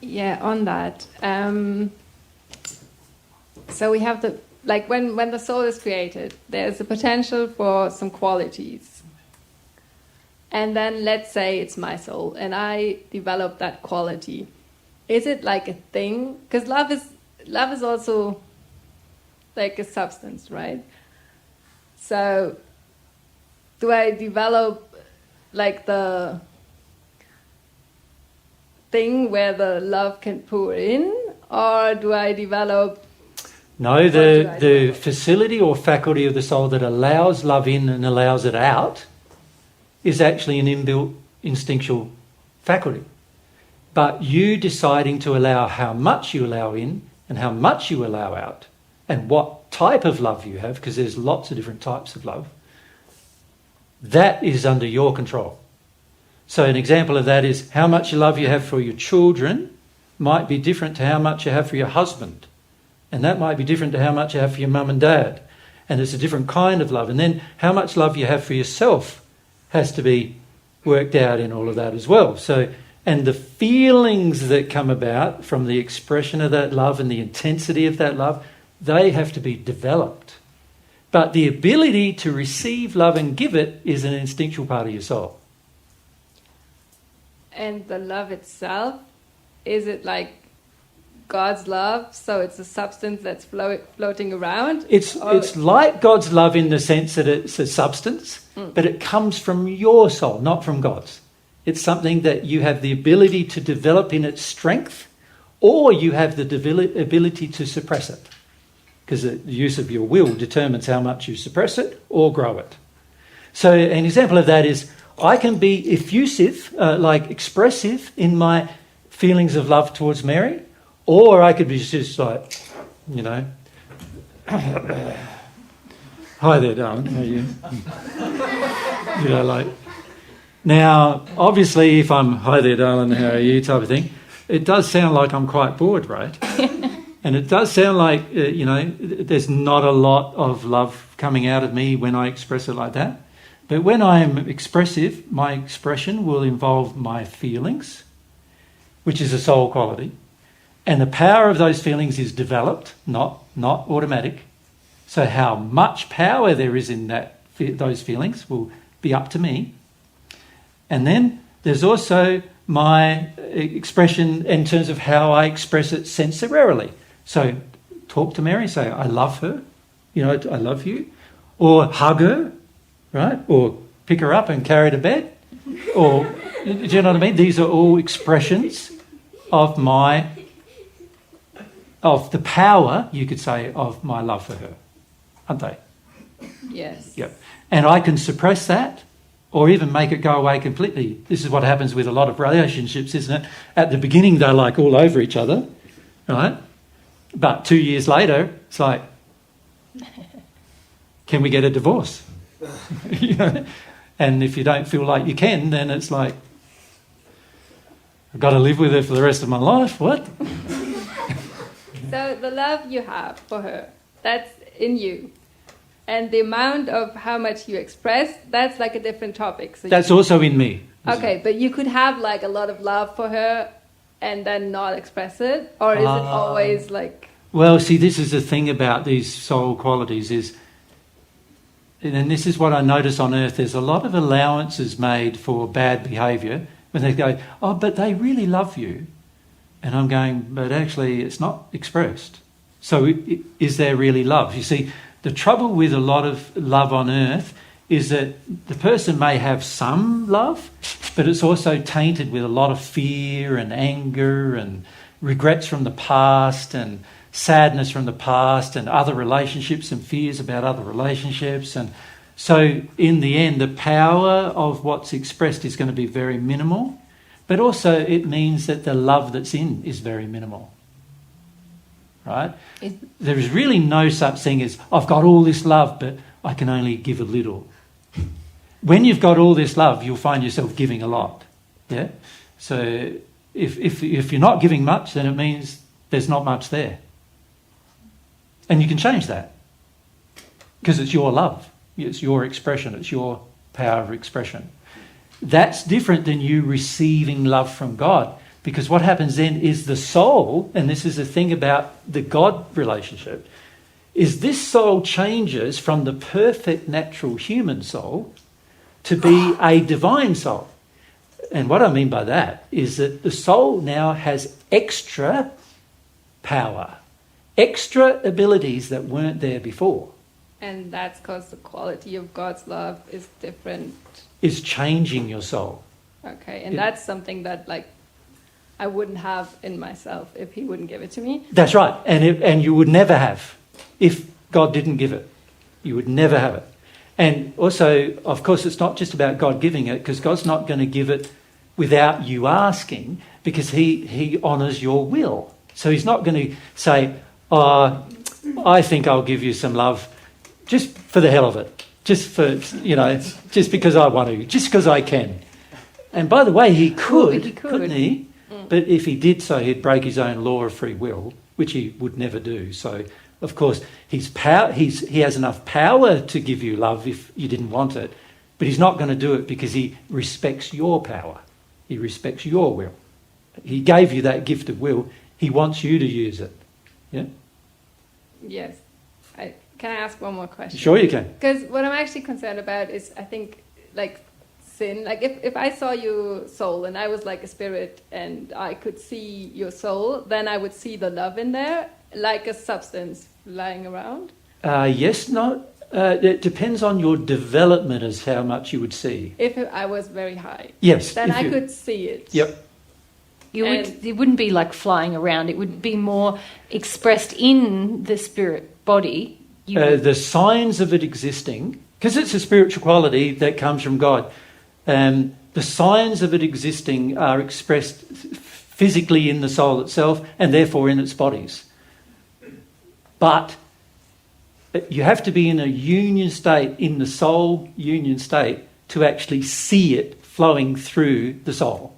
Yeah, on that. So we have when the soul is created, there's a potential for some qualities. And then let's say it's my soul and I develop that quality. Is it like a thing? Because love is also like a substance, right? So do I develop like the thing where the love can pour in, or do I develop... No, the facility or faculty of the soul that allows love in and allows it out is actually an inbuilt instinctual faculty. But you deciding to allow how much you allow in and how much you allow out and what type of love you have, because there's lots of different types of love, that is under your control. So an example of that is how much love you have for your children might be different to how much you have for your husband. And that might be different to how much you have for your mum and dad. And it's a different kind of love. And then how much love you have for yourself has to be worked out in all of that as well. So, and the feelings that come about from the expression of that love and the intensity of that love, they have to be developed. But the ability to receive love and give it is an instinctual part of your soul. And the love itself, is it like God's love, so it's a substance that's floating around? It's like God's love in the sense that it's a substance, but it comes from your soul, not from God's. It's something that you have the ability to develop in its strength, or you have the ability to suppress it. Because the use of your will determines how much you suppress it or grow it. So an example of that is I can be effusive, like expressive in my feelings of love towards Mary, or I could be just like, you know, hi there, darling, how are you? You know, like, now, obviously, if I'm, hi there, darling, how are you, type of thing, it does sound like I'm quite bored, right? And it does sound like, you know, there's not a lot of love coming out of me when I express it like that. But when I am expressive, my expression will involve my feelings, which is a soul quality. And the power of those feelings is developed, not automatic. So how much power there is in those feelings will be up to me. And then there's also my expression in terms of how I express it sensorially. So talk to Mary, say, I love her, you know, I love you. Or hug her, right? Or pick her up and carry her to bed. Or, do you know what I mean? These are all expressions of the power, you could say, of my love for her, aren't they? Yes. Yep. And I can suppress that or even make it go away completely. This is what happens with a lot of relationships, isn't it? At the beginning, they're like all over each other, right? But 2 years later, it's like, can we get a divorce? You know? And if you don't feel like you can, then it's like, I've got to live with her for the rest of my life. What? So the love you have for her, that's in you. And the amount of how much you express, that's like a different topic. So that's also in me. Okay, but you could have like a lot of love for her and then not express it? Or is it always like... Well, see, this is the thing about these soul qualities is, and this is what I notice on earth, there's a lot of allowances made for bad behaviour when they go, oh, but they really love you. And I'm going, but actually it's not expressed. So is there really love? You see, the trouble with a lot of love on earth is that the person may have some love, but it's also tainted with a lot of fear and anger and regrets from the past and sadness from the past and other relationships and fears about other relationships. And so in the end, the power of what's expressed is going to be very minimal, but also it means that the love that's in is very minimal. Right? There is really no such thing as, I've got all this love, but I can only give a little. When you've got all this love, you'll find yourself giving a lot. Yeah. So if you're not giving much, then it means there's not much there. And you can change that because it's your love. It's your expression. It's your power of expression. That's different than you receiving love from God, Because what happens then is the soul, and this is the thing about the God relationship, is this soul changes from the perfect natural human soul to be a divine soul. And what I mean by that is that the soul now has extra power, extra abilities that weren't there before. And that's because the quality of God's love is different. Is changing your soul. Okay, and that's something that like I wouldn't have in myself if he wouldn't give it to me. That's right. And you would never have if God didn't give it. You would never have it. And also, of course, it's not just about God giving it, because God's not going to give it without you asking, because he honours your will. So he's not going to say, oh, I think I'll give you some love just for the hell of it. Just for, just because I want to, just because I can. And by the way, he could, couldn't he? But if he did so, he'd break his own law of free will, which he would never do. So, of course, he has enough power to give you love if you didn't want it, but he's not going to do it because he respects your power. He respects your will. He gave you that gift of will. He wants you to use it. Yeah? Yes. Can I ask one more question? Sure you can. Because what I'm actually concerned about is, I think, like, sin. Like, if I saw your soul and I was like a spirit and I could see your soul, then I would see the love in there, like a substance lying around. Yes, no. It depends on your development as how much you would see. If I was very high. Yes. Then I could see it. Yep. It wouldn't be like flying around. It would be more expressed in the spirit body. The signs of it existing, because it's a spiritual quality that comes from God. The signs of it existing are expressed physically in the soul itself and therefore in its bodies. But you have to be in a union state, in the soul union state, to actually see it flowing through the soul.